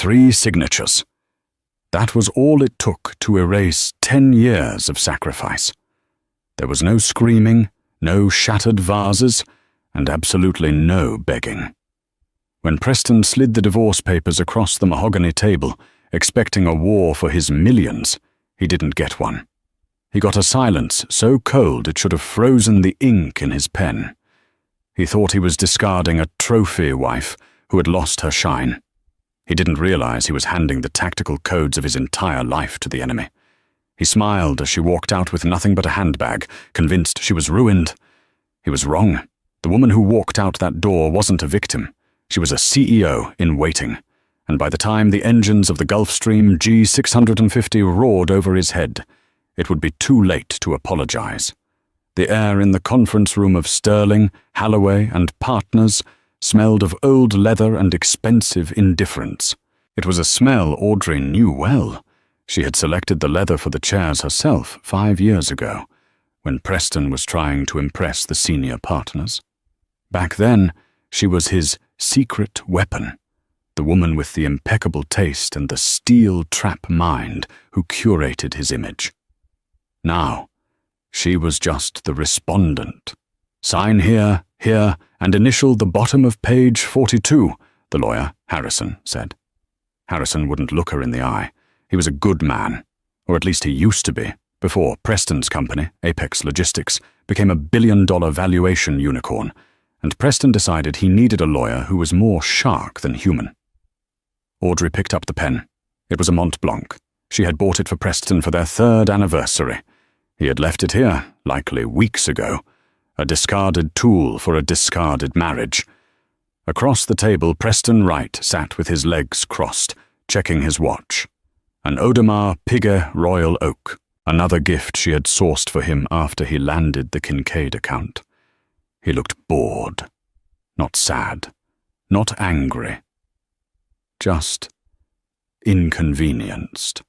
3 signatures. That was all it took to erase 10 years of sacrifice. There was no screaming, no shattered vases, and absolutely no begging. When Preston slid the divorce papers across the mahogany table, expecting a war for his millions, he didn't get one. He got a silence so cold it should have frozen the ink in his pen. He thought he was discarding a trophy wife who had lost her shine. He didn't realize he was handing the tactical codes of his entire life to the enemy. He smiled as she walked out with nothing but a handbag, convinced she was ruined. He was wrong. The woman who walked out that door wasn't a victim. She was a CEO in waiting, and by the time the engines of the Gulfstream G650 roared over his head, it would be too late to apologize. The air in the conference room of Sterling, Halloway, and Partners smelled of old leather and expensive indifference. It was a smell Audrey knew well. She had selected the leather for the chairs herself 5 years ago, when Preston was trying to impress the senior partners. Back then, she was his secret weapon, the woman with the impeccable taste and the steel trap mind who curated his image. Now, she was just the respondent. Sign here, here, and initial the bottom of page 42, the lawyer, Harrison, said. Harrison wouldn't look her in the eye. He was a good man, or at least he used to be, before Preston's company, Apex Logistics, became a billion-dollar valuation unicorn, and Preston decided he needed a lawyer who was more shark than human. Audrey picked up the pen. It was a Mont Blanc. She had bought it for Preston for their 3rd anniversary. He had left it here, likely weeks ago, a discarded tool for a discarded marriage. Across the table, Preston Wright sat with his legs crossed, checking his watch. An Audemars Piguet Royal Oak, another gift she had sourced for him after he landed the Kincaid account. He looked bored, not sad, not angry, just inconvenienced.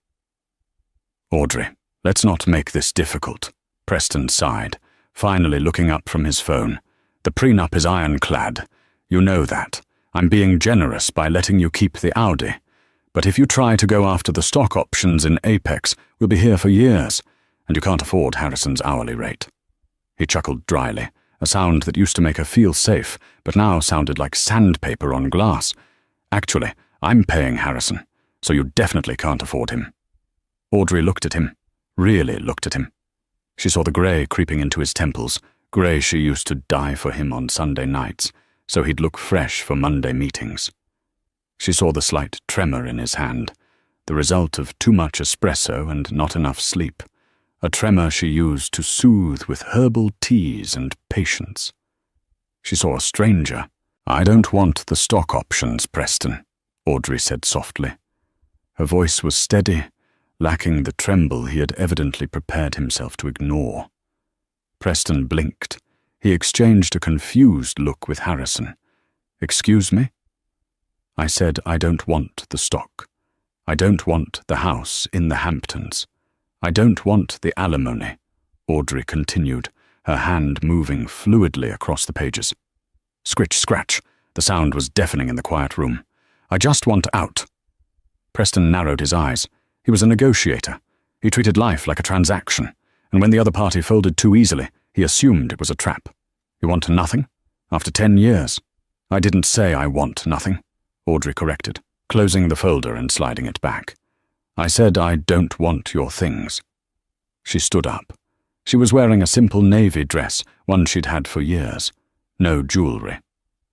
Audrey, let's not make this difficult, Preston sighed, finally looking up from his phone. The prenup is ironclad. You know that. I'm being generous by letting you keep the Audi. But if you try to go after the stock options in Apex, we'll be here for years, and you can't afford Harrison's hourly rate. He chuckled dryly, a sound that used to make her feel safe, but now sounded like sandpaper on glass. Actually, I'm paying Harrison, so you definitely can't afford him. Audrey looked at him, really looked at him. She saw the grey creeping into his temples, grey she used to dye for him on Sunday nights, so he'd look fresh for Monday meetings. She saw the slight tremor in his hand, the result of too much espresso and not enough sleep, a tremor she used to soothe with herbal teas and patience. She saw a stranger. I don't want the stock options, Preston, Audrey said softly. Her voice was steady, lacking the tremble he had evidently prepared himself to ignore. Preston blinked. He exchanged a confused look with Harrison. Excuse me? I said I don't want the stock. I don't want the house in the Hamptons. I don't want the alimony, Audrey continued, her hand moving fluidly across the pages. Scritch, scratch. The sound was deafening in the quiet room. I just want out. Preston narrowed his eyes. He was a negotiator. He treated life like a transaction, and when the other party folded too easily, he assumed it was a trap. You want nothing? After 10 years? I didn't say I want nothing, Audrey corrected, closing the folder and sliding it back. I said I don't want your things. She stood up. She was wearing a simple navy dress, one she'd had for years. No jewelry.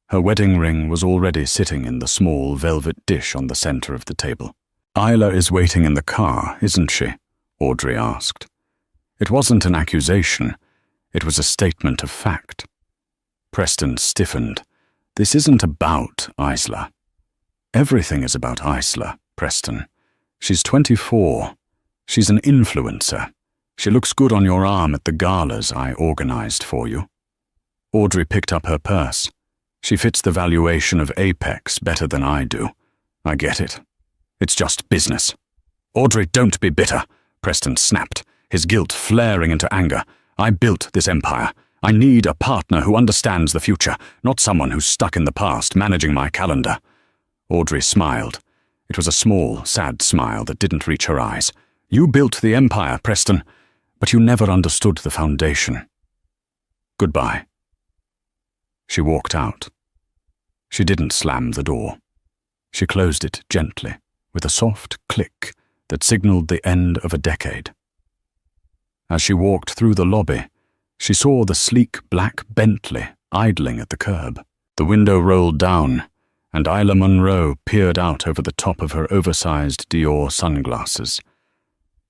Her wedding ring was already sitting in the small velvet dish on the center of the table. Isla is waiting in the car, isn't she? Audrey asked. It wasn't an accusation. It was a statement of fact. Preston stiffened. This isn't about Isla. Everything is about Isla, Preston. She's 24. She's an influencer. She looks good on your arm at the galas I organized for you. Audrey picked up her purse. She fits the valuation of Apex better than I do. I get it. It's just business. Audrey, don't be bitter, Preston snapped, his guilt flaring into anger. I built this empire. I need a partner who understands the future, not someone who's stuck in the past, managing my calendar. Audrey smiled. It was a small, sad smile that didn't reach her eyes. "You built the empire, Preston, but you never understood the foundation. Goodbye." She walked out. She didn't slam the door. She closed it gently, with a soft click that signaled the end of a decade. As she walked through the lobby, she saw the sleek black Bentley idling at the curb. The window rolled down, and Isla Munro peered out over the top of her oversized Dior sunglasses.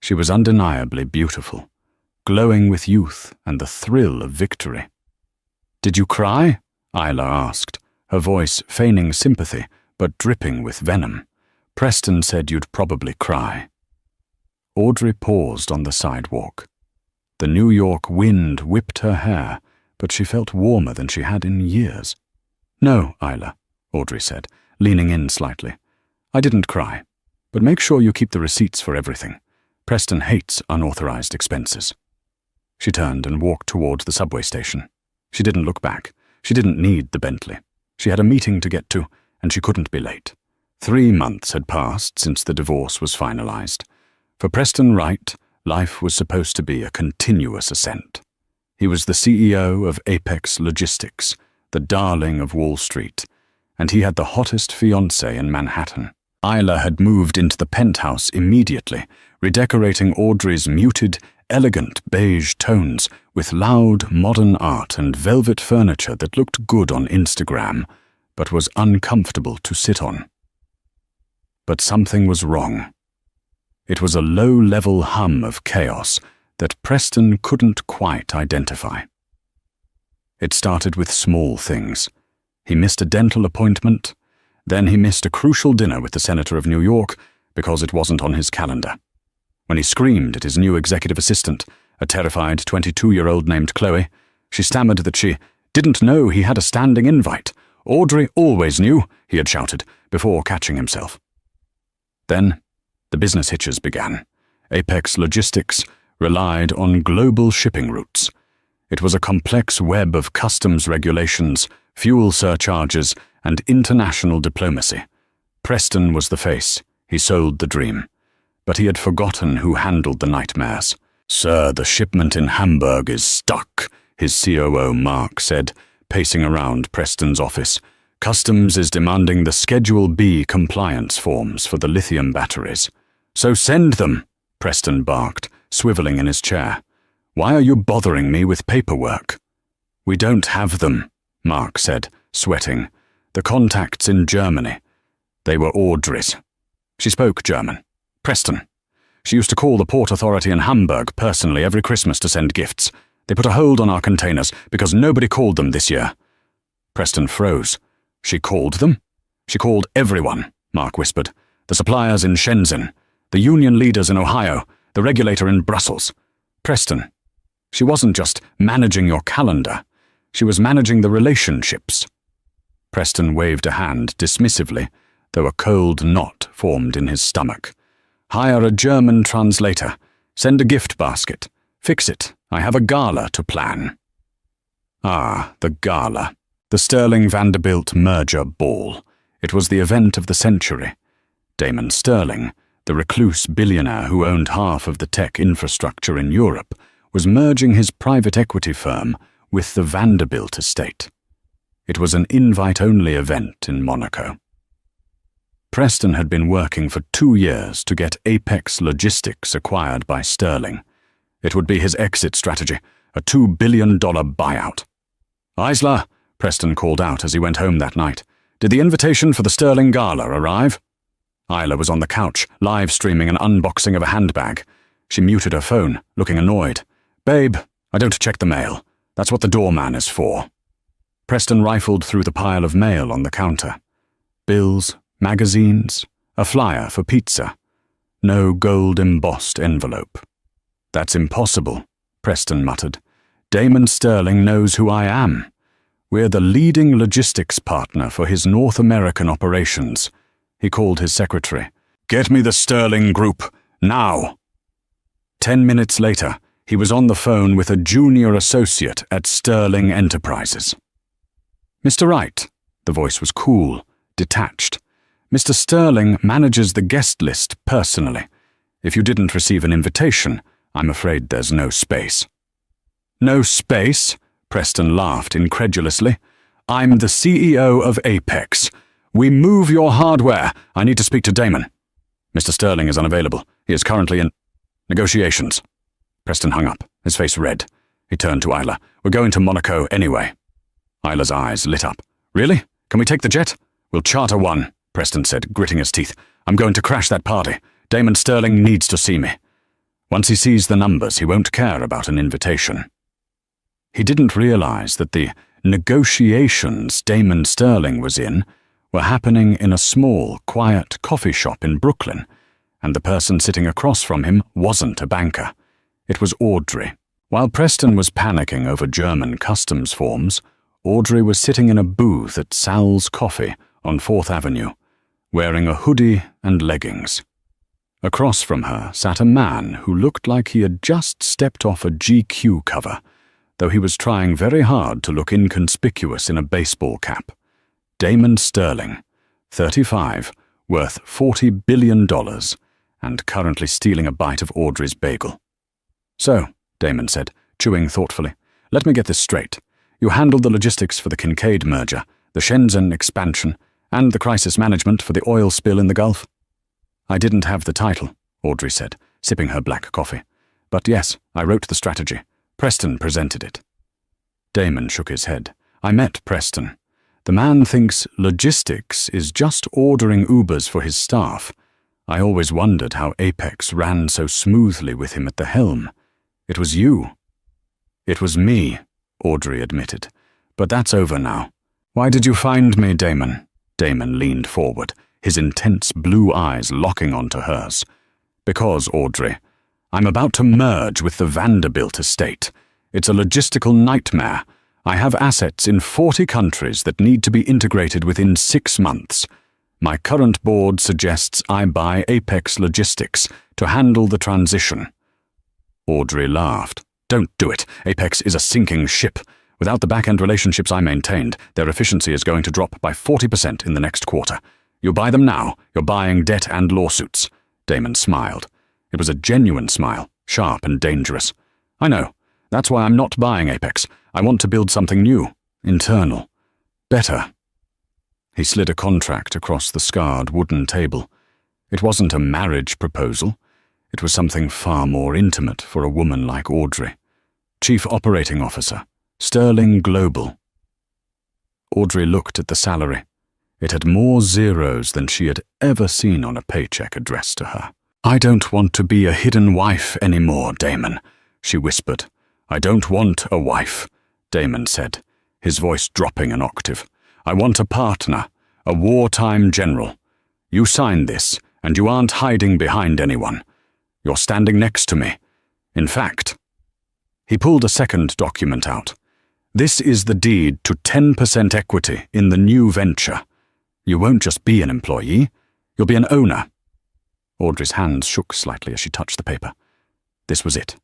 She was undeniably beautiful, glowing with youth and the thrill of victory. "Did you cry?" Isla asked, her voice feigning sympathy but dripping with venom. "Preston said you'd probably cry." Audrey paused on the sidewalk. The New York wind whipped her hair, but she felt warmer than she had in years. "No, Isla," Audrey said, leaning in slightly. "I didn't cry, but make sure you keep the receipts for everything. Preston hates unauthorized expenses." She turned and walked toward the subway station. She didn't look back. She didn't need the Bentley. She had a meeting to get to, and she couldn't be late. 3 months had passed since the divorce was finalized. For Preston Wright, life was supposed to be a continuous ascent. He was the CEO of Apex Logistics, the darling of Wall Street, and he had the hottest fiancée in Manhattan. Isla had moved into the penthouse immediately, redecorating Audrey's muted, elegant beige tones with loud, modern art and velvet furniture that looked good on Instagram, but was uncomfortable to sit on. But something was wrong. It was a low-level hum of chaos that Preston couldn't quite identify. It started with small things. He missed a dental appointment, then he missed a crucial dinner with the Senator of New York because it wasn't on his calendar. When he screamed at his new executive assistant, a terrified 22-year-old named Chloe, she stammered that she didn't know he had a standing invite. Audrey always knew, he had shouted, before catching himself. Then, the business hitches began. Apex Logistics relied on global shipping routes. It was a complex web of customs regulations, fuel surcharges, and international diplomacy. Preston was the face. He sold the dream. But he had forgotten who handled the nightmares. "Sir, the shipment in Hamburg is stuck," his COO Mark said, pacing around Preston's office. "Customs is demanding the Schedule B compliance forms for the lithium batteries." "So send them," Preston barked, swiveling in his chair. "Why are you bothering me with paperwork?" "We don't have them," Mark said, sweating. "The contacts in Germany. They were Audrey's. She spoke German. Preston. She used to call the port authority in Hamburg personally every Christmas to send gifts. They put a hold on our containers because nobody called them this year." Preston froze. "She called them?" "She called everyone," Mark whispered. "The suppliers in Shenzhen, the union leaders in Ohio, the regulator in Brussels. Preston, she wasn't just managing your calendar. She was managing the relationships." Preston waved a hand dismissively, though a cold knot formed in his stomach. "Hire a German translator. Send a gift basket. Fix it. I have a gala to plan." Ah, the gala. The Sterling Vanderbilt merger ball. It was the event of the century. Damon Sterling, the recluse billionaire who owned half of the tech infrastructure in Europe, was merging his private equity firm with the Vanderbilt estate. It was an invite-only event in Monaco. Preston had been working for 2 years to get Apex Logistics acquired by Sterling. It would be his exit strategy, a $2 billion buyout. "Isla," Preston called out as he went home that night, "did the invitation for the Sterling Gala arrive?" Isla was on the couch, live-streaming an unboxing of a handbag. She muted her phone, looking annoyed. "Babe, I don't check the mail. That's what the doorman is for." Preston rifled through the pile of mail on the counter. Bills, magazines, a flyer for pizza. No gold-embossed envelope. "That's impossible," Preston muttered. "Damon Sterling knows who I am. We're the leading logistics partner for his North American operations." He called his secretary. "Get me the Sterling Group, now." 10 minutes later, he was on the phone with a junior associate at Sterling Enterprises. "Mr. Wright," the voice was cool, detached. Mr. Sterling manages the guest list personally. If you didn't receive an invitation, I'm afraid there's no space." "No space?" Preston laughed incredulously. "I'm the CEO of Apex. We move your hardware. I need to speak to Damon." "Mr. Sterling is unavailable. He is currently in negotiations." Preston hung up, his face red. He turned to Isla. "We're going to Monaco anyway." Isla's eyes lit up. "Really? Can we take the jet?" "We'll charter one," Preston said, gritting his teeth. "I'm going to crash that party. Damon Sterling needs to see me. Once he sees the numbers, he won't care about an invitation." He didn't realize that the negotiations Damon Sterling was in were happening in a small, quiet coffee shop in Brooklyn, and the person sitting across from him wasn't a banker. It was Audrey. While Preston was panicking over German customs forms, Audrey was sitting in a booth at Sal's Coffee on 4th Avenue, wearing a hoodie and leggings. Across from her sat a man who looked like he had just stepped off a GQ cover, though he was trying very hard to look inconspicuous in a baseball cap. Damon Sterling, 35, worth $40 billion, and currently stealing a bite of Audrey's bagel. "So," Damon said, chewing thoughtfully, "let me get this straight. You handled the logistics for the Kincaid merger, the Shenzhen expansion, and the crisis management for the oil spill in the Gulf?" "I didn't have the title," Audrey said, sipping her black coffee. "But yes, I wrote the strategy. Preston presented it." Damon shook his head. "I met Preston. The man thinks logistics is just ordering Ubers for his staff. I always wondered how Apex ran so smoothly with him at the helm. It was you." "It was me," Audrey admitted. "But that's over now. Why did you find me, Damon?" Damon leaned forward, his intense blue eyes locking onto hers. "Because, Audrey, I'm about to merge with the Vanderbilt estate. It's a logistical nightmare. I have assets in 40 countries that need to be integrated within 6 months. My current board suggests I buy Apex Logistics to handle the transition." Audrey laughed. "Don't do it. Apex is a sinking ship. Without the back-end relationships I maintained, their efficiency is going to drop by 40% in the next quarter. You buy them now, you're buying debt and lawsuits." Damon smiled. It was a genuine smile, sharp and dangerous. "I know. That's why I'm not buying Apex. I want to build something new, internal, better." He slid a contract across the scarred wooden table. It wasn't a marriage proposal. It was something far more intimate for a woman like Audrey. Chief Operating Officer, Sterling Global. Audrey looked at the salary. It had more zeros than she had ever seen on a paycheck addressed to her. "I don't want to be a hidden wife anymore, Damon," she whispered. "I don't want a wife," Damon said, his voice dropping an octave. "I want a partner, a wartime general. You signed this, and you aren't hiding behind anyone. You're standing next to me. In fact..." He pulled a second document out. "This is the deed to 10% equity in the new venture. You won't just be an employee, you'll be an owner." Audrey's hands shook slightly as she touched the paper. This was it.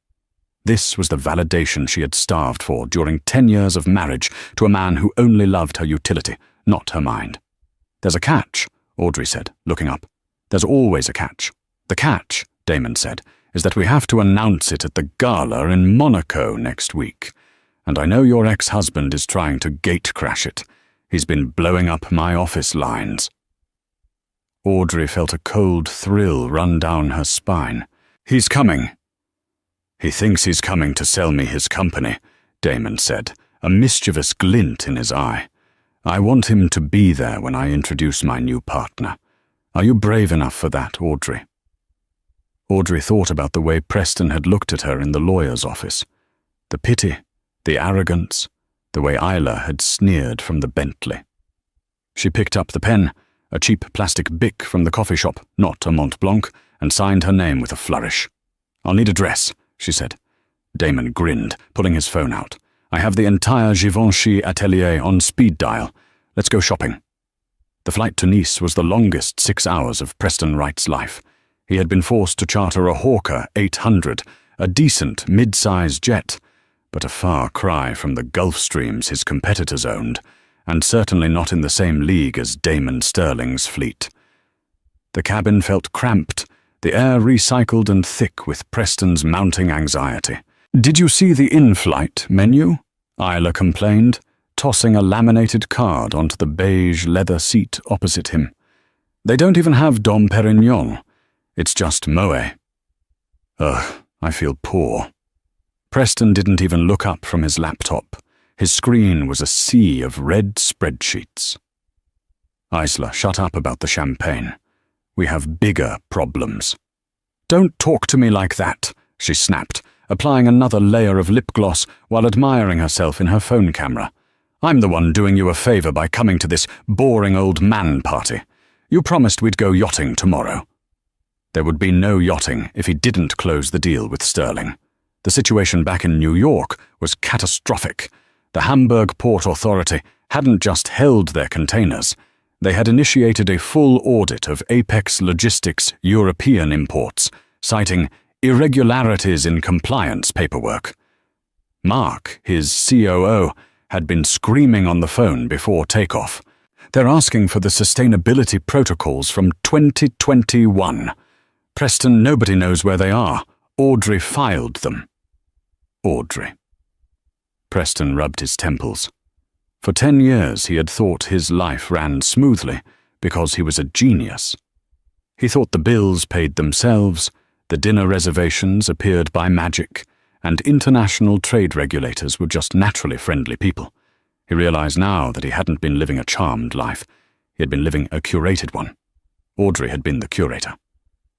This was the validation she had starved for during 10 years of marriage to a man who only loved her utility, not her mind. "There's a catch," Audrey said, looking up. "There's always a catch." "The catch," Damon said, "is that we have to announce it at the Gala in Monaco next week. And I know your ex-husband is trying to gate-crash it. He's been blowing up my office lines." Audrey felt a cold thrill run down her spine. "He's coming." "He thinks he's coming to sell me his company," Damon said, a mischievous glint in his eye. "I want him to be there when I introduce my new partner. Are you brave enough for that, Audrey?" Audrey thought about the way Preston had looked at her in the lawyer's office. The pity, the arrogance, the way Isla had sneered from the Bentley. She picked up the pen, a cheap plastic Bic from the coffee shop, not a Mont Blanc, and signed her name with a flourish. "I'll need a dress," she said. Damon grinned, pulling his phone out. "I have the entire Givenchy atelier on speed dial. Let's go shopping." The flight to Nice was the longest 6 hours of Preston Wright's life. He had been forced to charter a Hawker 800, a decent mid-size jet, but a far cry from the Gulfstreams his competitors owned, and certainly not in the same league as Damon Sterling's fleet. The cabin felt cramped, the air recycled and thick with Preston's mounting anxiety. "Did you see the in-flight menu?" Isla complained, tossing a laminated card onto the beige leather seat opposite him. "They don't even have Dom Perignon. It's just Moët." "Ugh, I feel poor." Preston didn't even look up from his laptop. His screen was a sea of red spreadsheets. "Isla, shut up about the champagne. We have bigger problems." "Don't talk to me like that," she snapped, applying another layer of lip gloss while admiring herself in her phone camera. "I'm the one doing you a favor by coming to this boring old man party. You promised we'd go yachting tomorrow." There would be no yachting if he didn't close the deal with Sterling. The situation back in New York was catastrophic. The Hamburg Port Authority hadn't just held their containers. They had initiated a full audit of Apex Logistics' European imports, citing irregularities in compliance paperwork. Mark, his COO, had been screaming on the phone before takeoff. "They're asking for the sustainability protocols from 2021. Preston, nobody knows where they are. Audrey filed them." Audrey. Preston rubbed his temples. For 10 years he had thought his life ran smoothly because he was a genius. He thought the bills paid themselves, the dinner reservations appeared by magic, and international trade regulators were just naturally friendly people. He realized now that he hadn't been living a charmed life. He had been living a curated one. Audrey had been the curator.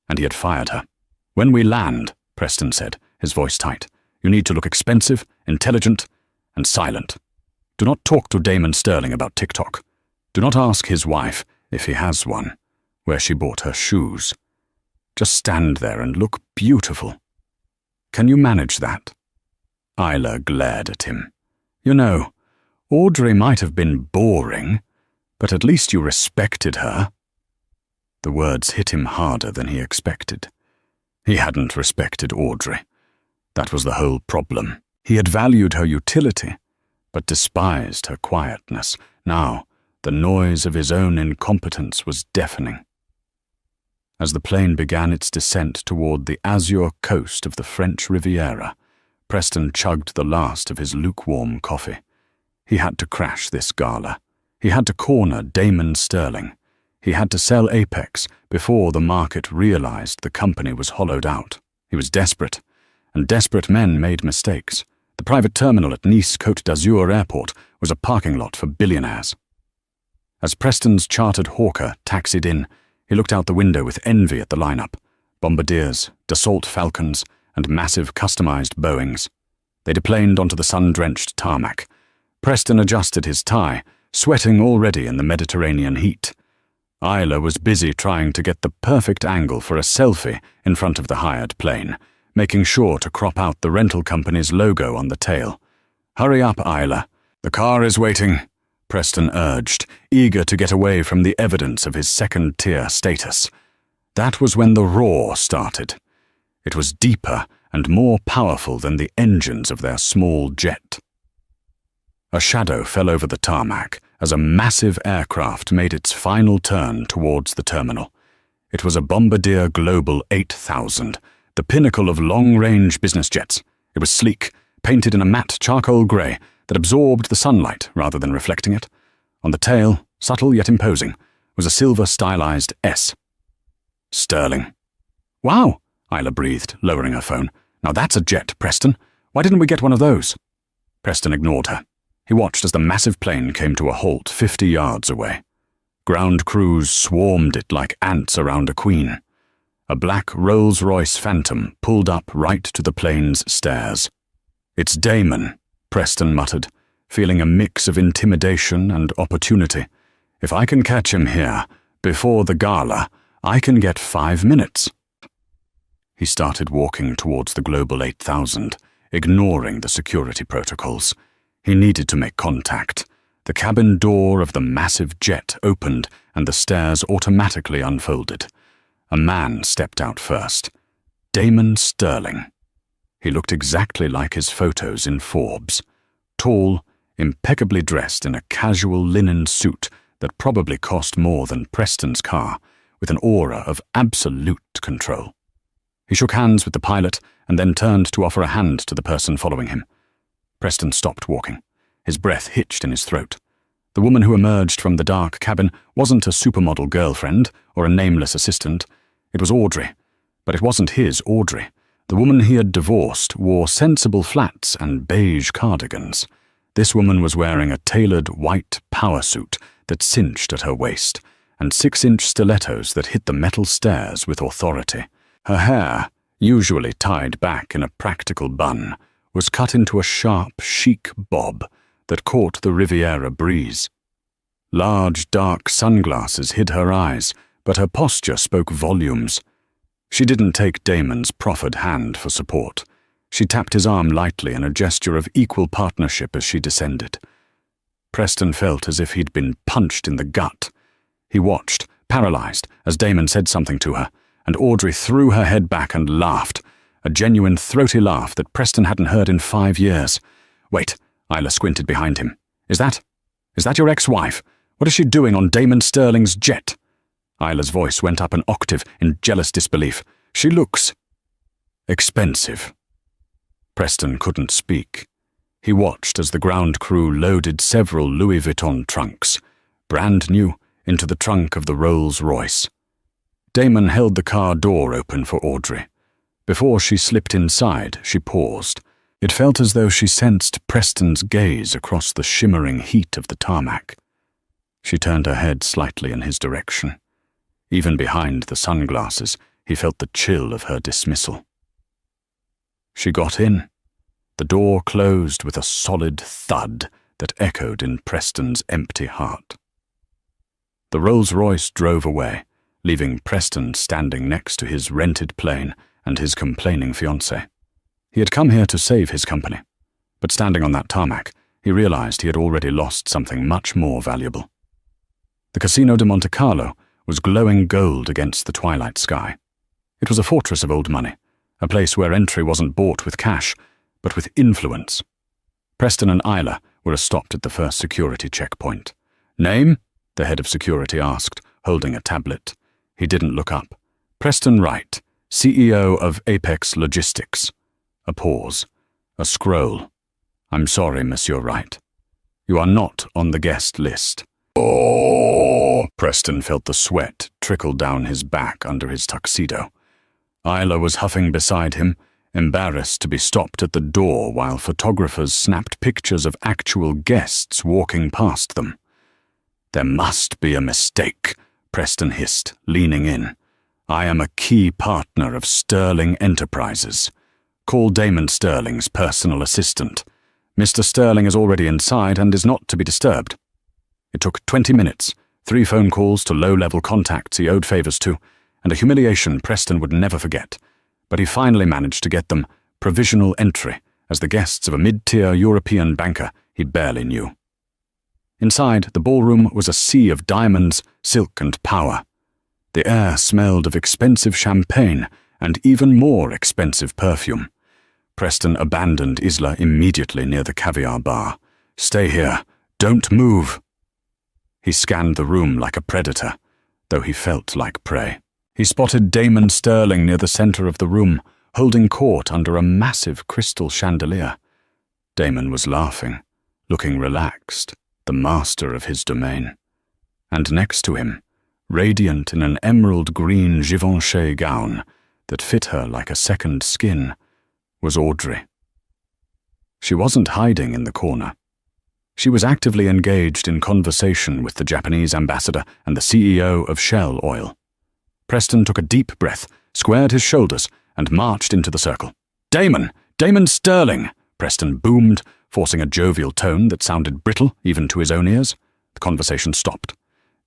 And he had fired her. "When we land," Preston said, his voice tight, "you need to look expensive, intelligent, and silent. Do not talk to Damon Sterling about TikTok. Do not ask his wife, if he has one, where she bought her shoes. Just stand there and look beautiful. Can you manage that?" Isla glared at him. "You know, Audrey might have been boring, but at least you respected her." The words hit him harder than he expected. He hadn't respected Audrey. That was the whole problem. He had valued her utility, but despised her quietness. Now, the noise of his own incompetence was deafening. As the plane began its descent toward the azure coast of the French Riviera, Preston chugged the last of his lukewarm coffee. He had to crash this gala. He had to corner Damon Sterling. He had to sell Apex before the market realized the company was hollowed out. He was desperate, and desperate men made mistakes. The private terminal at Nice Côte d'Azur Airport was a parking lot for billionaires. As Preston's chartered hawker taxied in, he looked out the window with envy at the lineup: Bombardiers, Dassault Falcons, and massive customized Boeings. They deplaned onto the sun-drenched tarmac. Preston adjusted his tie, sweating already in the Mediterranean heat. Isla was busy trying to get the perfect angle for a selfie in front of the hired plane, making sure to crop out the rental company's logo on the tail. "Hurry up, Isla. The car is waiting," Preston urged, eager to get away from the evidence of his second-tier status. That was when the roar started. It was deeper and more powerful than the engines of their small jet. A shadow fell over the tarmac as a massive aircraft made its final turn towards the terminal. It was a Bombardier Global 8000, the pinnacle of long-range business jets. It was sleek, painted in a matte charcoal grey that absorbed the sunlight rather than reflecting it. On the tail, subtle yet imposing, was a silver stylized S. Sterling. "Wow," Isla breathed, lowering her phone. "Now that's a jet, Preston. Why didn't we get one of those?" Preston ignored her. He watched as the massive plane came to a halt 50 yards away. Ground crews swarmed it like ants around a queen. A black Rolls-Royce Phantom pulled up right to the plane's stairs. "It's Damon," Preston muttered, feeling a mix of intimidation and opportunity. "If I can catch him here, before the gala, I can get 5 minutes." He started walking towards the Global 8000, ignoring the security protocols. He needed to make contact. The cabin door of the massive jet opened and the stairs automatically unfolded. A man stepped out first. Damon Sterling. He looked exactly like his photos in Forbes. Tall, impeccably dressed in a casual linen suit that probably cost more than Preston's car, with an aura of absolute control. He shook hands with the pilot and then turned to offer a hand to the person following him. Preston stopped walking. His breath hitched in his throat. The woman who emerged from the dark cabin wasn't a supermodel girlfriend or a nameless assistant. It was Audrey. But it wasn't his Audrey. The woman he had divorced wore sensible flats and beige cardigans. This woman was wearing a tailored white power suit that cinched at her waist, and 6-inch stilettos that hit the metal stairs with authority. Her hair, usually tied back in a practical bun, was cut into a sharp, chic bob that caught the Riviera breeze. Large, dark sunglasses hid her eyes, but her posture spoke volumes. She didn't take Damon's proffered hand for support. She tapped his arm lightly in a gesture of equal partnership as she descended. Preston felt as if he'd been punched in the gut. He watched, paralyzed, as Damon said something to her, and Audrey threw her head back and laughed, a genuine throaty laugh that Preston hadn't heard in 5 years. "Wait," Isla squinted behind him. Is that your ex-wife? What is she doing on Damon Sterling's jet?" Isla's voice went up an octave in jealous disbelief. "She looks expensive." Preston couldn't speak. He watched as the ground crew loaded several Louis Vuitton trunks, brand new, into the trunk of the Rolls-Royce. Damon held the car door open for Audrey. Before she slipped inside, she paused. It felt as though she sensed Preston's gaze across the shimmering heat of the tarmac. She turned her head slightly in his direction. Even behind the sunglasses, he felt the chill of her dismissal. She got in. The door closed with a solid thud that echoed in Preston's empty heart. The Rolls-Royce drove away, leaving Preston standing next to his rented plane and his complaining fiancée. He had come here to save his company, but standing on that tarmac, he realized he had already lost something much more valuable. The Casino de Monte Carlo was glowing gold against the twilight sky. It was a fortress of old money, a place where entry wasn't bought with cash, but with influence. Preston and Isla were stopped at the first security checkpoint. "Name?" the head of security asked, holding a tablet. He didn't look up. "Preston Wright, CEO of Apex Logistics." A pause. A scroll. "I'm sorry, Monsieur Wright. You are not on the guest list." "Oh!" Preston felt the sweat trickle down his back under his tuxedo. Isla was huffing beside him, embarrassed to be stopped at the door while photographers snapped pictures of actual guests walking past them. "There must be a mistake," Preston hissed, leaning in. "I am a key partner of Sterling Enterprises. Call Damon Sterling's personal assistant. Mr. Sterling is already inside and is not to be disturbed." It took 20 minutes, 3 phone calls to low-level contacts he owed favors to, and a humiliation Preston would never forget. But he finally managed to get them provisional entry as the guests of a mid-tier European banker he barely knew. Inside, the ballroom was a sea of diamonds, silk, and power. The air smelled of expensive champagne and even more expensive perfume. Preston abandoned Isla immediately near the caviar bar. "Stay here. Don't move." He scanned the room like a predator, though he felt like prey. He spotted Damon Sterling near the center of the room, holding court under a massive crystal chandelier. Damon was laughing, looking relaxed, the master of his domain. And next to him, radiant in an emerald green Givenchy gown that fit her like a second skin, was Audrey. She wasn't hiding in the corner. She was actively engaged in conversation with the Japanese ambassador and the CEO of Shell Oil. Preston took a deep breath, squared his shoulders, and marched into the circle. "Damon! Damon Sterling!" Preston boomed, forcing a jovial tone that sounded brittle even to his own ears. The conversation stopped.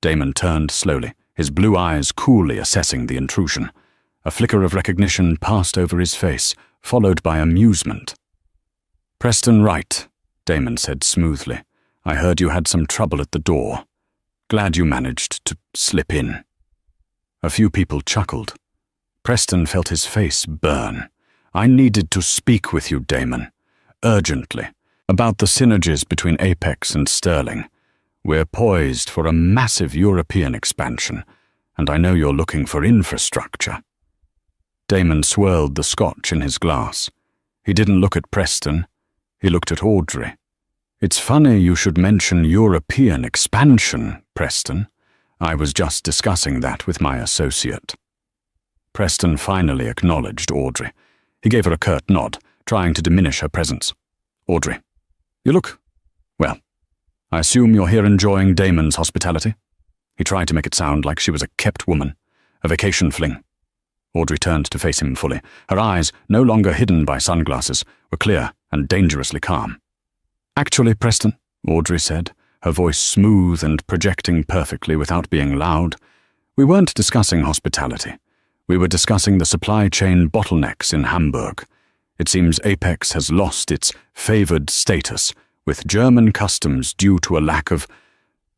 Damon turned slowly, his blue eyes coolly assessing the intrusion. A flicker of recognition passed over his face, followed by amusement. "Preston Wright," Damon said smoothly. "I heard you had some trouble at the door. Glad you managed to slip in." A few people chuckled. Preston felt his face burn. "I needed to speak with you, Damon. Urgently. About the synergies between Apex and Sterling. We're poised for a massive European expansion, and I know you're looking for infrastructure." Damon swirled the scotch in his glass. He didn't look at Preston. He looked at Audrey. "It's funny you should mention European expansion, Preston. I was just discussing that with my associate." Preston finally acknowledged Audrey. He gave her a curt nod, trying to diminish her presence. "Audrey, you look, well, I assume you're here enjoying Damon's hospitality?" He tried to make it sound like she was a kept woman, a vacation fling. Audrey turned to face him fully. Her eyes, no longer hidden by sunglasses, were clear and dangerously calm. "Actually, Preston," Audrey said, her voice smooth and projecting perfectly without being loud, "we weren't discussing hospitality. We were discussing the supply chain bottlenecks in Hamburg. It seems Apex has lost its favored status, with German customs due to a lack of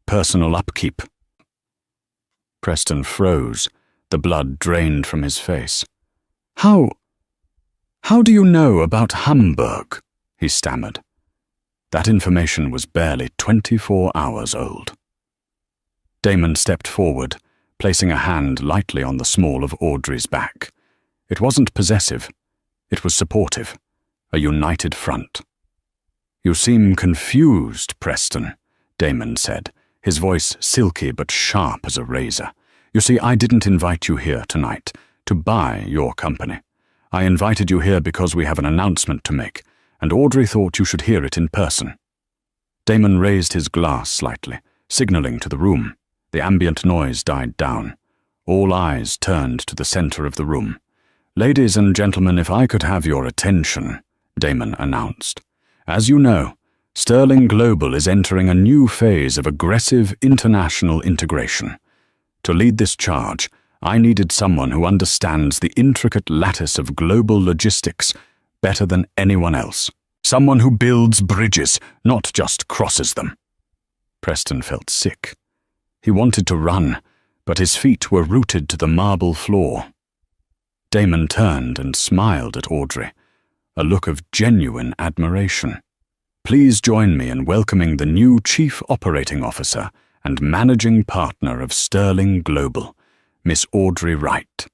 personal upkeep." Preston froze. The blood drained from his face. How do you know about Hamburg?" he stammered. That information was barely 24 hours old. Damon stepped forward, placing a hand lightly on the small of Audrey's back. It wasn't possessive. It was supportive, a united front. "You seem confused, Preston," Damon said, his voice silky but sharp as a razor. "You see, I didn't invite you here tonight to buy your company. I invited you here because we have an announcement to make, and Audrey thought you should hear it in person." Damon raised his glass slightly, signaling to the room. The ambient noise died down. All eyes turned to the center of the room. "Ladies and gentlemen, if I could have your attention," Damon announced. "As you know, Sterling Global is entering a new phase of aggressive international integration. To lead this charge, I needed someone who understands the intricate lattice of global logistics better than anyone else. Someone who builds bridges, not just crosses them." Preston felt sick. He wanted to run, but his feet were rooted to the marble floor. Damon turned and smiled at Audrey, a look of genuine admiration. "Please join me in welcoming the new Chief Operating Officer and Managing Partner of Sterling Global, Miss Audrey Wright."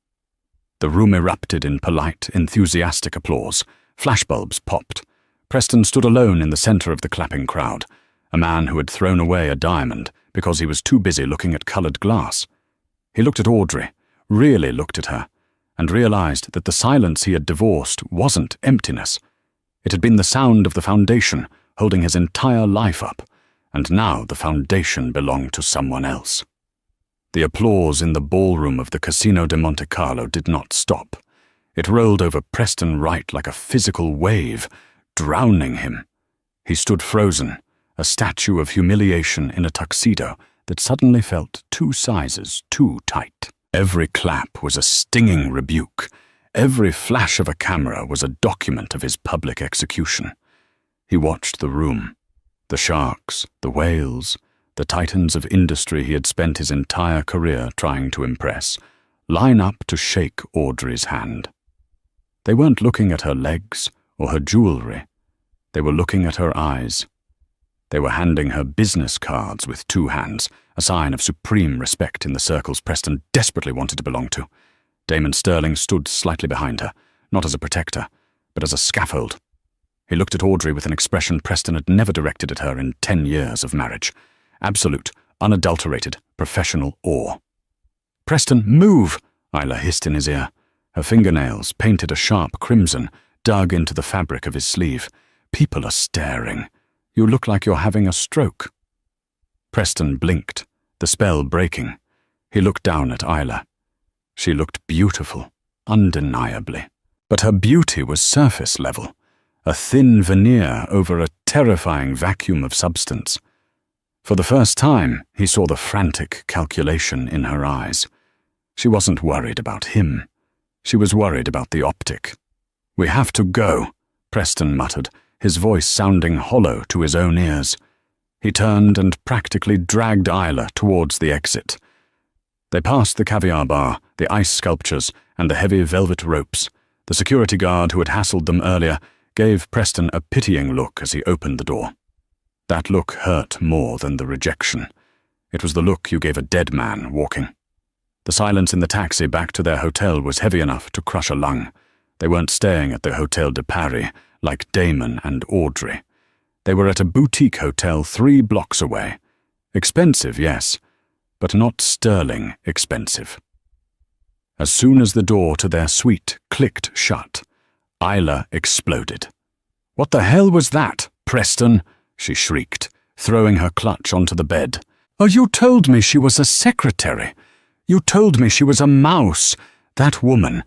The room erupted in polite, enthusiastic applause. Flashbulbs popped. Preston stood alone in the center of the clapping crowd, a man who had thrown away a diamond because he was too busy looking at colored glass. He looked at Audrey, really looked at her, and realized that the silence he had divorced wasn't emptiness. It had been the sound of the foundation holding his entire life up, and now the foundation belonged to someone else. The applause in the ballroom of the Casino de Monte Carlo did not stop. It rolled over Preston Wright like a physical wave, drowning him. He stood frozen, a statue of humiliation in a tuxedo that suddenly felt 2 sizes too tight. Every clap was a stinging rebuke. Every flash of a camera was a document of his public execution. He watched the room. The sharks, the whales, the titans of industry he had spent his entire career trying to impress, line up to shake Audrey's hand. They weren't looking at her legs or her jewelry. They were looking at her eyes. They were handing her business cards with 2 hands, a sign of supreme respect in the circles Preston desperately wanted to belong to. Damon Sterling stood slightly behind her, not as a protector, but as a scaffold. He looked at Audrey with an expression Preston had never directed at her in 10 years of marriage. Absolute, unadulterated, professional awe. "Preston, move!" Isla hissed in his ear. Her fingernails, painted a sharp crimson, dug into the fabric of his sleeve. "People are staring. You look like you're having a stroke." Preston blinked, the spell breaking. He looked down at Isla. She looked beautiful, undeniably. But her beauty was surface level, a thin veneer over a terrifying vacuum of substance. For the first time, he saw the frantic calculation in her eyes. She wasn't worried about him. She was worried about the optic. "We have to go," Preston muttered, his voice sounding hollow to his own ears. He turned and practically dragged Isla towards the exit. They passed the caviar bar, the ice sculptures, and the heavy velvet ropes. The security guard who had hassled them earlier gave Preston a pitying look as he opened the door. That look hurt more than the rejection. It was the look you gave a dead man walking. The silence in the taxi back to their hotel was heavy enough to crush a lung. They weren't staying at the Hotel de Paris like Damon and Audrey. They were at a boutique hotel 3 blocks away. Expensive, yes, but not sterling expensive. As soon as the door to their suite clicked shut, Isla exploded. "What the hell was that, Preston?" she shrieked, throwing her clutch onto the bed. "Oh, you told me she was a secretary. You told me she was a mouse. That woman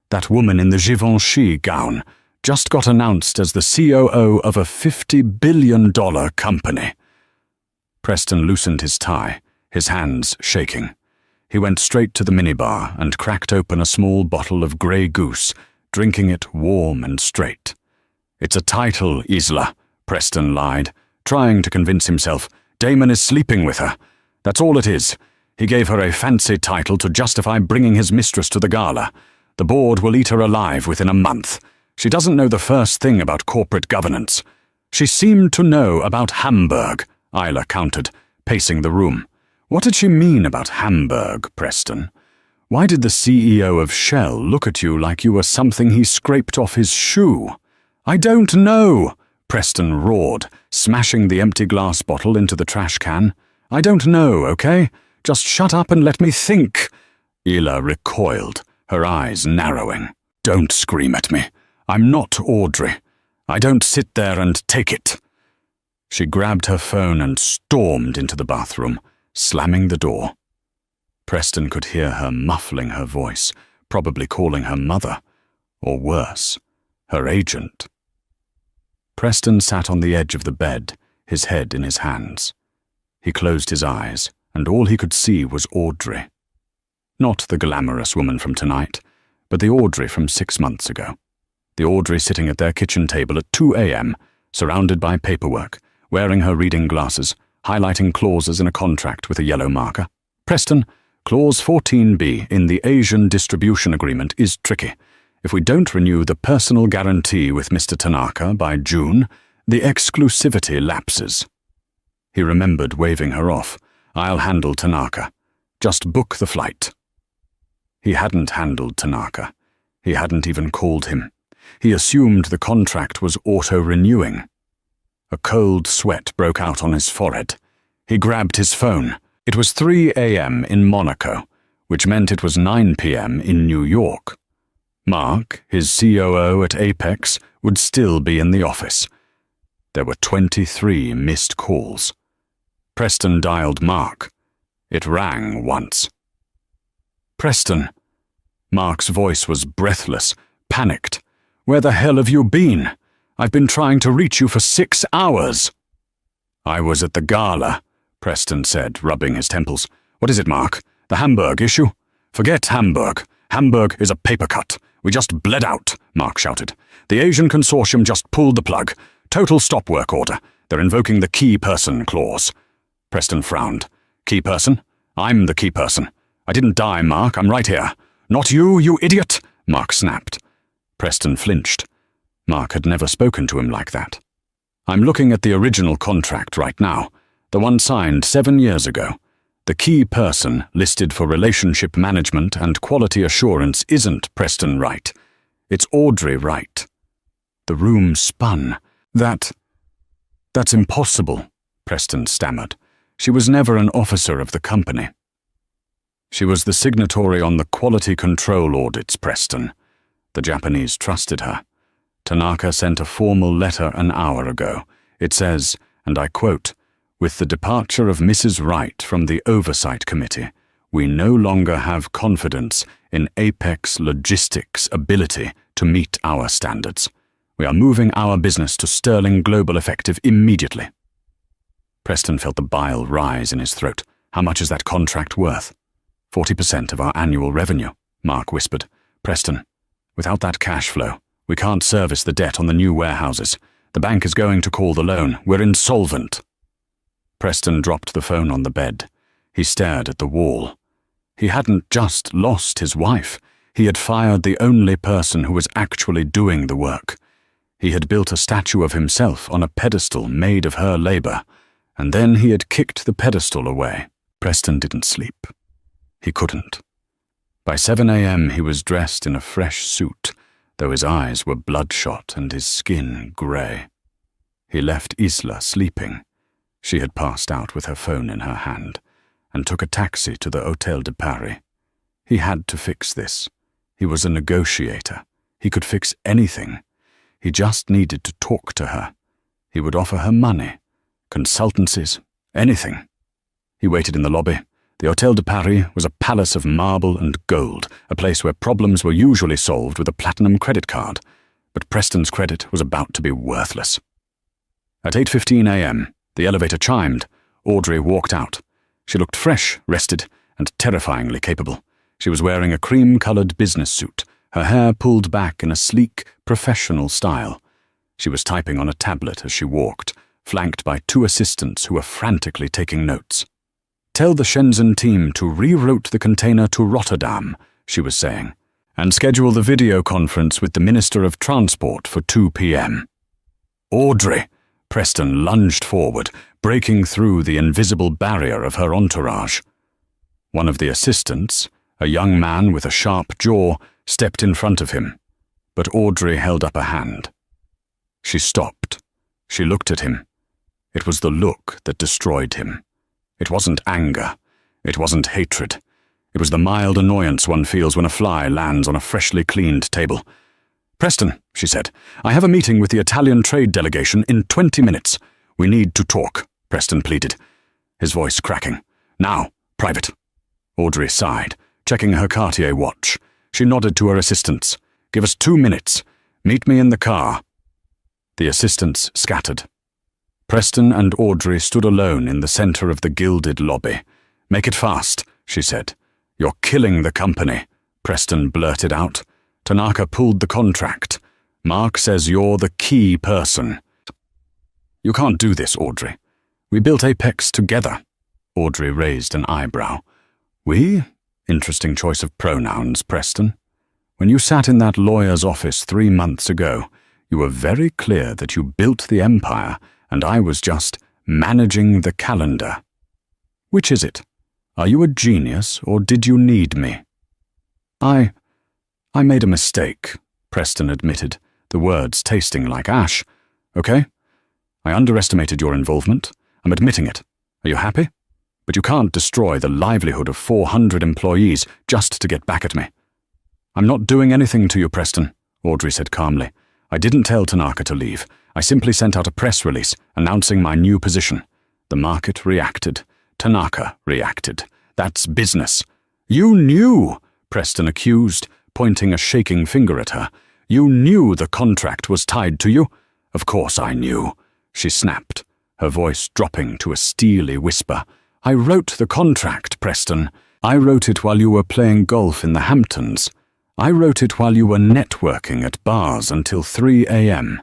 in the Givenchy gown, just got announced as the COO of a $50 billion company." Preston loosened his tie, his hands shaking. He went straight to the minibar and cracked open a small bottle of Grey Goose, drinking it warm and straight. "It's a title, Isla," Preston lied, trying to convince himself. "Damon is sleeping with her. That's all it is. He gave her a fancy title to justify bringing his mistress to the gala. The board will eat her alive within a month. She doesn't know the first thing about corporate governance." "She seemed to know about Hamburg," Isla countered, pacing the room. "What did she mean about Hamburg, Preston? Why did the CEO of Shell look at you like you were something he scraped off his shoe?" "I don't know," Preston roared, smashing the empty glass bottle into the trash can. "I don't know, okay? Just shut up and let me think." Isla recoiled, her eyes narrowing. "Don't scream at me. I'm not Audrey. I don't sit there and take it." She grabbed her phone and stormed into the bathroom, slamming the door. Preston could hear her muffling her voice, probably calling her mother, or worse, her agent. Preston sat on the edge of the bed, his head in his hands. He closed his eyes, and all he could see was Audrey. Not the glamorous woman from tonight, but the Audrey from 6 months ago. The Audrey sitting at their kitchen table at 2 a.m., surrounded by paperwork, wearing her reading glasses, highlighting clauses in a contract with a yellow marker. "Preston, Clause 14B in the Asian Distribution Agreement is tricky. If we don't renew the personal guarantee with Mr. Tanaka by June, the exclusivity lapses." He remembered waving her off. "I'll handle Tanaka. Just book the flight." He hadn't handled Tanaka. He hadn't even called him. He assumed the contract was auto-renewing. A cold sweat broke out on his forehead. He grabbed his phone. It was 3 a.m. in Monaco, which meant it was 9 p.m. in New York. Mark, his COO at Apex, would still be in the office. There were 23 missed calls. Preston dialed Mark. It rang once. "Preston." Mark's voice was breathless, panicked. "Where the hell have you been? I've been trying to reach you for 6 hours." "I was at the gala," Preston said, rubbing his temples. "What is it, Mark? The Hamburg issue?" "Forget Hamburg. Hamburg is a paper cut. We just bled out," Mark shouted. "The Asian consortium just pulled the plug. Total stop work order. They're invoking the key person clause." Preston frowned. "Key person? I'm the key person. I didn't die, Mark. I'm right here." "Not you, you idiot," Mark snapped. Preston flinched. Mark had never spoken to him like that. "I'm looking at the original contract right now, the one signed 7 years ago. The key person listed for relationship management and quality assurance isn't Preston Wright. It's Audrey Wright." The room spun. That's impossible," Preston stammered. "She was never an officer of the company." "She was the signatory on the quality control audits, Preston. The Japanese trusted her. Tanaka sent a formal letter an hour ago. It says, and I quote, 'With the departure of Mrs. Wright from the Oversight Committee, we no longer have confidence in Apex Logistics' ability to meet our standards. We are moving our business to Sterling Global effective immediately.'" Preston felt the bile rise in his throat. "How much is that contract worth?" 40% of our annual revenue, Mark whispered. "Preston, without that cash flow, we can't service the debt on the new warehouses. The bank is going to call the loan. We're insolvent." Preston dropped the phone on the bed. He stared at the wall. He hadn't just lost his wife. He had fired the only person who was actually doing the work. He had built a statue of himself on a pedestal made of her labor, and then he had kicked the pedestal away. Preston didn't sleep. He couldn't. By 7 a.m. he was dressed in a fresh suit, though his eyes were bloodshot and his skin grey. He left Isla sleeping. She had passed out with her phone in her hand, and took a taxi to the Hôtel de Paris. He had to fix this. He was a negotiator. He could fix anything. He just needed to talk to her. He would offer her money, consultancies, anything. He waited in the lobby. The Hôtel de Paris was a palace of marble and gold, a place where problems were usually solved with a platinum credit card. But Preston's credit was about to be worthless. At 8:15 a.m., the elevator chimed. Audrey walked out. She looked fresh, rested, and terrifyingly capable. She was wearing a cream-colored business suit, her hair pulled back in a sleek, professional style. She was typing on a tablet as she walked, flanked by 2 assistants who were frantically taking notes. "Tell the Shenzhen team to reroute the container to Rotterdam," she was saying, "and schedule the video conference with the Minister of Transport for 2 p.m. "Audrey!" Preston lunged forward, breaking through the invisible barrier of her entourage. One of the assistants, a young man with a sharp jaw, stepped in front of him, but Audrey held up a hand. She stopped. She looked at him. It was the look that destroyed him. It wasn't anger. It wasn't hatred. It was the mild annoyance one feels when a fly lands on a freshly cleaned table. "Preston," she said, "I have a meeting with the Italian trade delegation in 20 minutes. We need to talk," Preston pleaded, his voice cracking. "Now, private." Audrey sighed, checking her Cartier watch. She nodded to her assistants. "Give us 2 minutes. Meet me in the car." The assistants scattered. Preston and Audrey stood alone in the center of the gilded lobby. "Make it fast," she said. "You're killing the company," Preston blurted out. "Tanaka pulled the contract. Mark says you're the key person." "You can't do this, Audrey. We built Apex together." Audrey raised an eyebrow. "We? Interesting choice of pronouns, Preston. When you sat in that lawyer's office 3 months ago, you were very clear that you built the empire and I was just managing the calendar. Which is it? Are you a genius or did you need me?" I made a mistake," Preston admitted, the words tasting like ash. "Okay? I underestimated your involvement. I'm admitting it. Are you happy? But you can't destroy the livelihood of 400 employees just to get back at me." "I'm not doing anything to you, Preston," Audrey said calmly. "I didn't tell Tanaka to leave. I simply sent out a press release announcing my new position. The market reacted. Tanaka reacted. That's business." "You knew," Preston accused, pointing a shaking finger at her. "You knew the contract was tied to you." "Of course I knew," she snapped, her voice dropping to a steely whisper. "I wrote the contract, Preston. I wrote it while you were playing golf in the Hamptons. I wrote it while you were networking at bars until 3 a.m.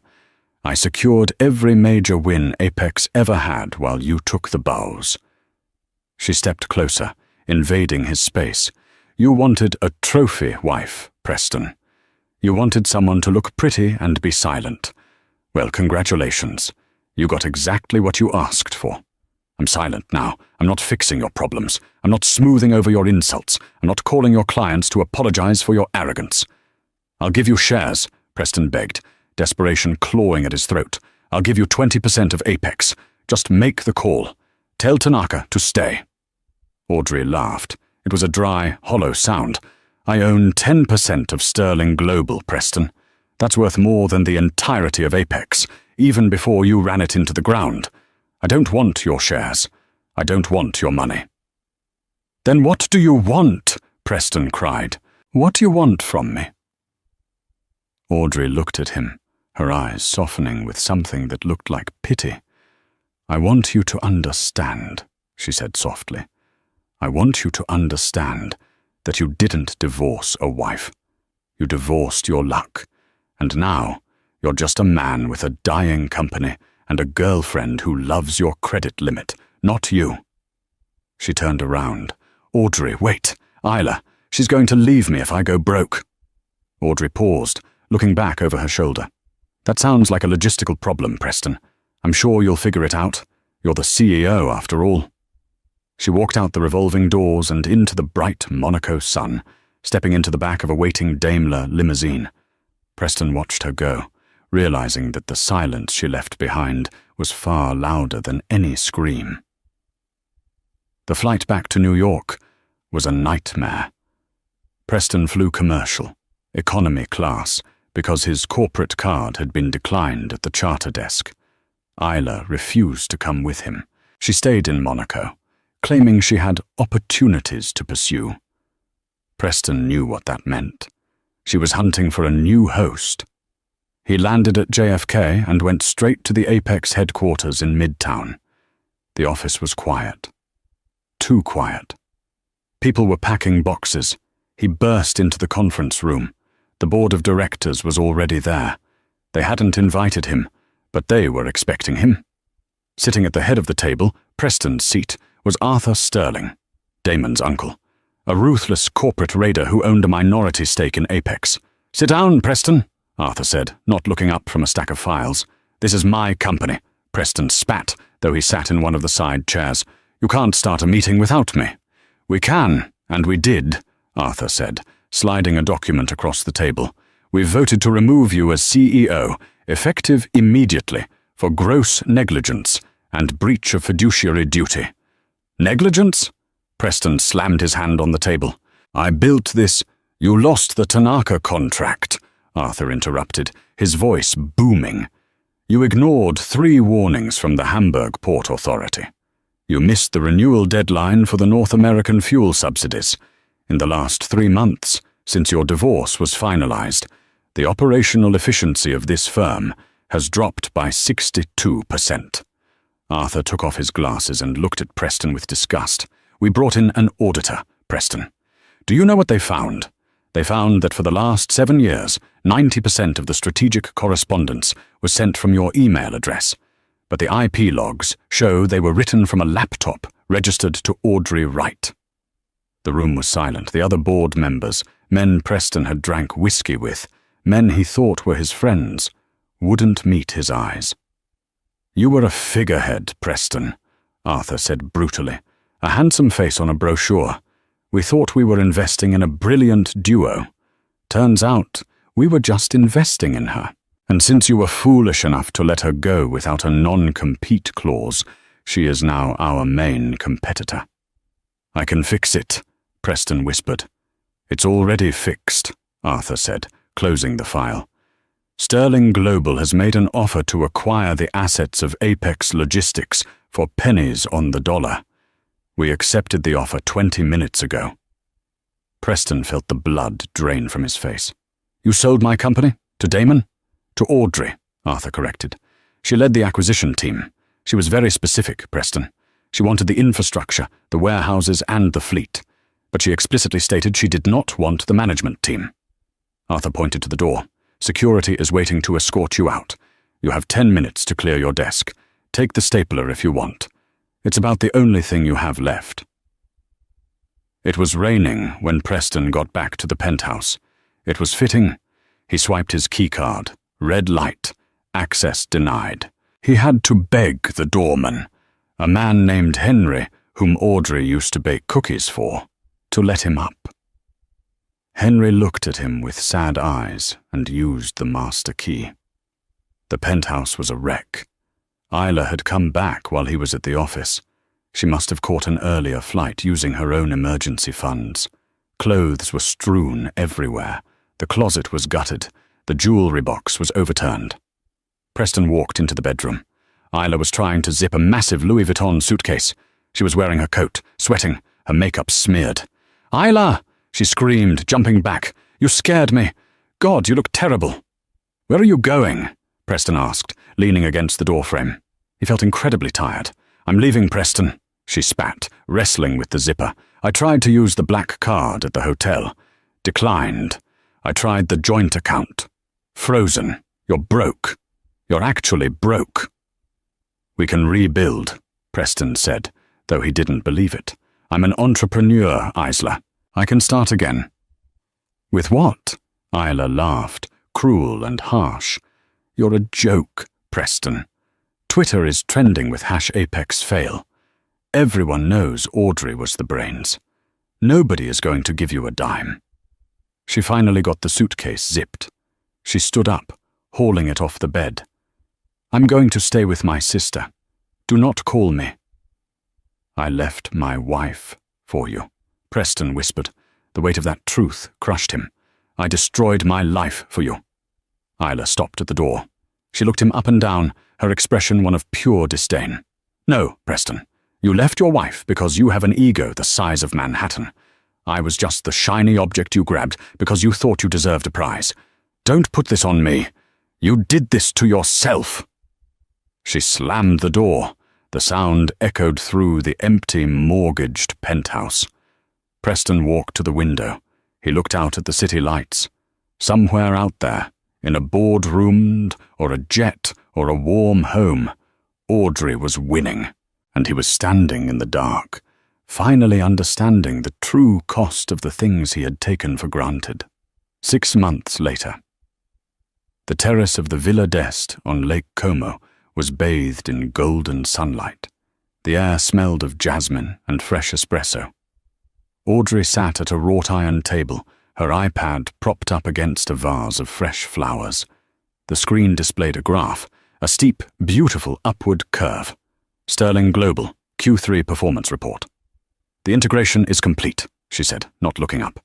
I secured every major win Apex ever had while you took the bows." She stepped closer, invading his space. "You wanted a trophy wife, Preston. You wanted someone to look pretty and be silent. Well, congratulations. You got exactly what you asked for. I'm silent now. I'm not fixing your problems. I'm not smoothing over your insults. I'm not calling your clients to apologize for your arrogance." "I'll give you shares," Preston begged, desperation clawing at his throat. "I'll give you 20% of Apex. Just make the call. Tell Tanaka to stay." Audrey laughed. It was a dry, hollow sound. "I own 10% of Sterling Global, Preston. That's worth more than the entirety of Apex, even before you ran it into the ground. I don't want your shares. I don't want your money." "Then what do you want?" Preston cried. "What do you want from me?" Audrey looked at him, her eyes softening with something that looked like pity. "I want you to understand," she said softly. "I want you to understand that you didn't divorce a wife. You divorced your luck, and now you're just a man with a dying company and a girlfriend who loves your credit limit, not you." She turned around. "Audrey, wait. Isla, she's going to leave me if I go broke." Audrey paused, looking back over her shoulder. "That sounds like a logistical problem, Preston. I'm sure you'll figure it out. You're the CEO, after all." She walked out the revolving doors and into the bright Monaco sun. stepping into the back of a waiting Daimler limousine. Preston watched her go, realizing that the silence she left behind was far louder than any scream. The flight back to New York was a nightmare. Preston flew commercial, economy class, because his corporate card had been declined at the charter desk. Isla refused to come with him. She stayed in Monaco, claiming she had opportunities to pursue. Preston knew what that meant. She was hunting for a new host. He landed at JFK and went straight to the Apex headquarters in Midtown. The office was quiet. Too quiet. People were packing boxes. He burst into the conference room. The board of directors was already there. They hadn't invited him, but they were expecting him. Sitting at the head of the table, Preston's seat, was Arthur Sterling, Damon's uncle, a ruthless corporate raider who owned a minority stake in Apex. "Sit down, Preston," Arthur said, not looking up from a stack of files. "This is my company." Preston spat, though he sat in one of the side chairs. "You can't start a meeting without me." "We can, and we did," Arthur said, sliding a document across the table. "We've voted to remove you as CEO, effective immediately, for gross negligence and breach of fiduciary duty." "Negligence?" Preston slammed his hand on the table. "I built this—" "You lost the Tanaka contract," Arthur interrupted, his voice booming. "You ignored 3 warnings from the Hamburg Port Authority. You missed the renewal deadline for the North American fuel subsidies. In the last 3 months, since your divorce was finalized, the operational efficiency of this firm has dropped by 62%. Arthur took off his glasses and looked at Preston with disgust. "We brought in an auditor, Preston. Do you know what they found? They found that for the last 7 years, 90% of the strategic correspondence was sent from your email address. But the IP logs show they were written from a laptop registered to Audrey Wright." The room was silent. The other board members, men Preston had drank whiskey with, men he thought were his friends, wouldn't meet his eyes. "You were a figurehead, Preston," Arthur said brutally, a handsome face on a brochure. "We thought we were investing in a brilliant duo. Turns out we were just investing in her. And since you were foolish enough to let her go without a non-compete clause, she is now our main competitor." "I can fix it," Preston whispered. "It's already fixed," Arthur said, closing the file. "Sterling Global has made an offer to acquire the assets of Apex Logistics for pennies on the dollar. We accepted the offer 20 minutes ago." Preston felt the blood drain from his face. "You sold my company? To Damon?" "To Audrey," Arthur corrected. "She led the acquisition team. She was very specific, Preston. She wanted the infrastructure, the warehouses, and the fleet. But she explicitly stated she did not want the management team." Arthur pointed to the door. "Security is waiting to escort you out. You have 10 minutes to clear your desk. Take the stapler if you want. It's about the only thing you have left." It was raining when Preston got back to the penthouse. It was fitting. He swiped his keycard. Red light. Access denied. He had to beg the doorman, a man named Henry, whom Audrey used to bake cookies for, to let him up. Henry looked at him with sad eyes and used the master key. The penthouse was a wreck. Isla had come back while he was at the office. She must have caught an earlier flight using her own emergency funds. Clothes were strewn everywhere. The closet was gutted. The jewelry box was overturned. Preston walked into the bedroom. Isla was trying to zip a massive Louis Vuitton suitcase. She was wearing her coat, sweating, her makeup smeared. "Isla!" she screamed, jumping back. "You scared me. God, you look terrible." "Where are you going?" Preston asked, leaning against the doorframe. He felt incredibly tired. "I'm leaving, Preston," she spat, wrestling with the zipper. "I tried to use the black card at the hotel. Declined. I tried the joint account. Frozen. You're broke. You're actually broke." "We can rebuild," Preston said, though he didn't believe it. "I'm an entrepreneur, Isla. I can start again." "With what?" Isla laughed, cruel and harsh. "You're a joke, Preston. Twitter is trending with #ApexFail. Everyone knows Audrey was the brains. Nobody is going to give you a dime. She finally got the suitcase zipped. She stood up, hauling it off the bed. "I'm going to stay with my sister. Do not call me." "I left my wife for you," Preston whispered. The weight of that truth crushed him. "I destroyed my life for you." Isla stopped at the door. She looked him up and down, her expression one of pure disdain. "No, Preston. You left your wife because you have an ego the size of Manhattan. I was just the shiny object you grabbed because you thought you deserved a prize. Don't put this on me. You did this to yourself." She slammed the door. The sound echoed through the empty, mortgaged penthouse. Preston walked to the window. He looked out at the city lights. Somewhere out there, in a boardroom or a jet or a warm home, Audrey was winning, and he was standing in the dark, finally understanding the true cost of the things he had taken for granted. 6 months later. The terrace of the Villa d'Este on Lake Como was bathed in golden sunlight. The air smelled of jasmine and fresh espresso. Audrey sat at a wrought-iron table, her iPad propped up against a vase of fresh flowers. The screen displayed a graph, a steep, beautiful upward curve. Sterling Global, Q3 performance report. "The integration is complete," she said, not looking up.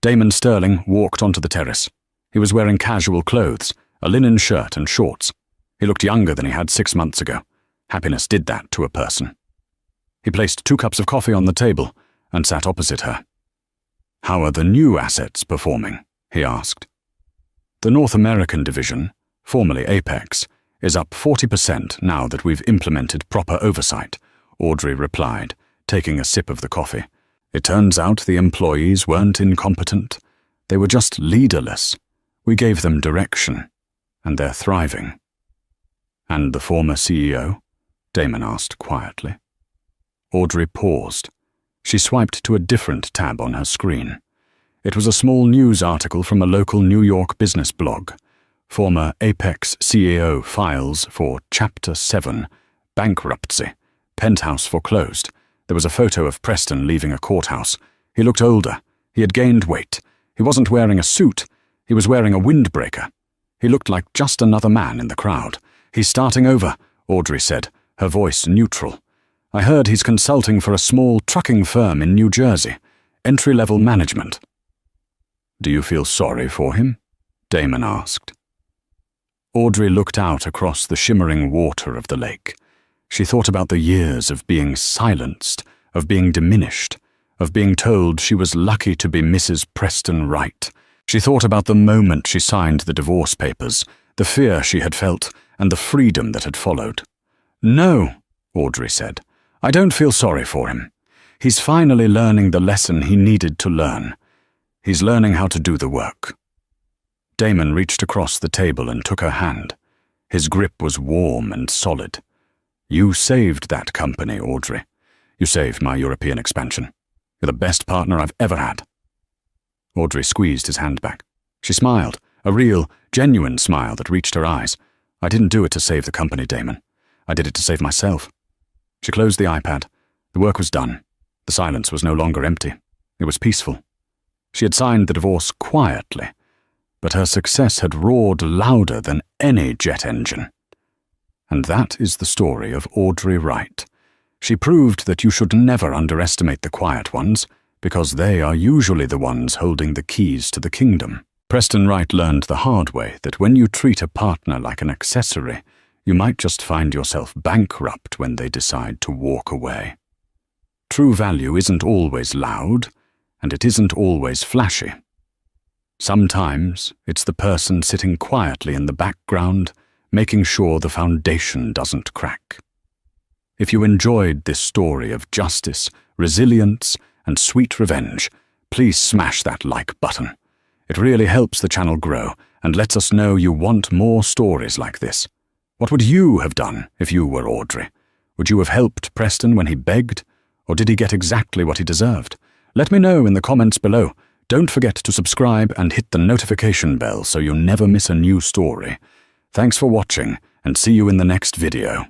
Damon Sterling walked onto the terrace. He was wearing casual clothes, a linen shirt and shorts. He looked younger than he had 6 months ago. Happiness did that to a person. He placed 2 cups of coffee on the table and sat opposite her. "How are the new assets performing?" he asked. "The North American division, formerly Apex, is up 40% now that we've implemented proper oversight," Audrey replied, taking a sip of the coffee. "It turns out the employees weren't incompetent. They were just leaderless. We gave them direction, and they're thriving." "And the former CEO?" Damon asked quietly. Audrey paused. She swiped to a different tab on her screen. It was a small news article from a local New York business blog. Former Apex CEO files for Chapter 7, bankruptcy, penthouse foreclosed. There was a photo of Preston leaving a courthouse. He looked older. He had gained weight. He wasn't wearing a suit. He was wearing a windbreaker. He looked like just another man in the crowd. "He's starting over," Audrey said, her voice neutral. "I heard he's consulting for a small trucking firm in New Jersey. Entry-level management." "Do you feel sorry for him?" Damon asked. Audrey looked out across the shimmering water of the lake. She thought about the years of being silenced, of being diminished, of being told she was lucky to be Mrs. Preston Wright. She thought about the moment she signed the divorce papers, the fear she had felt, and the freedom that had followed. "No," Audrey said. "I don't feel sorry for him. He's finally learning the lesson he needed to learn. He's learning how to do the work." Damon reached across the table and took her hand. His grip was warm and solid. "You saved that company, Audrey. You saved my European expansion. You're the best partner I've ever had." Audrey squeezed his hand back. She smiled, a real, genuine smile that reached her eyes. "I didn't do it to save the company, Damon. I did it to save myself." She closed the iPad. The work was done. The silence was no longer empty. It was peaceful. She had signed the divorce quietly, but her success had roared louder than any jet engine. And that is the story of Audrey Wright. She proved that you should never underestimate the quiet ones, because they are usually the ones holding the keys to the kingdom. Preston Wright learned the hard way that when you treat a partner like an accessory, you might just find yourself bankrupt when they decide to walk away. True value isn't always loud, and it isn't always flashy. Sometimes it's the person sitting quietly in the background, making sure the foundation doesn't crack. If you enjoyed this story of justice, resilience, and sweet revenge, please smash that like button. It really helps the channel grow and lets us know you want more stories like this. What would you have done if you were Audrey? Would you have helped Preston when he begged? Or did he get exactly what he deserved? Let me know in the comments below. Don't forget to subscribe and hit the notification bell so you never miss a new story. Thanks for watching, and see you in the next video.